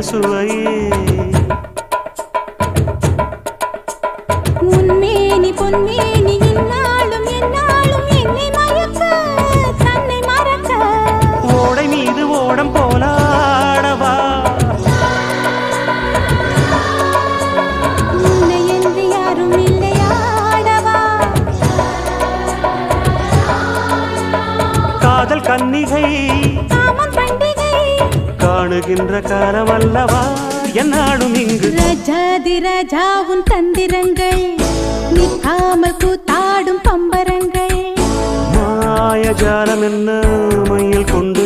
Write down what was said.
சுவையே உன்மேனி பொன்மேனி இந்நாளும் எந்நாளும் என்னை மயக்க தன்னை மறக்க ஓடை மீது ஓடம் போலாடவா உன்னை என்று யாரும் இல்லையாடவா காதல் கன்னிகை காமம் பண்டிகை காணுகின்ற காலமல்லவா என்னாடும் இங்கு ரஜாதி ராஜாவும் தந்திரங்கள் நிற்காமல் கூத்தாடும் பம்பரங்கள் மாயஜாலம் என்ன மையில் கொண்டு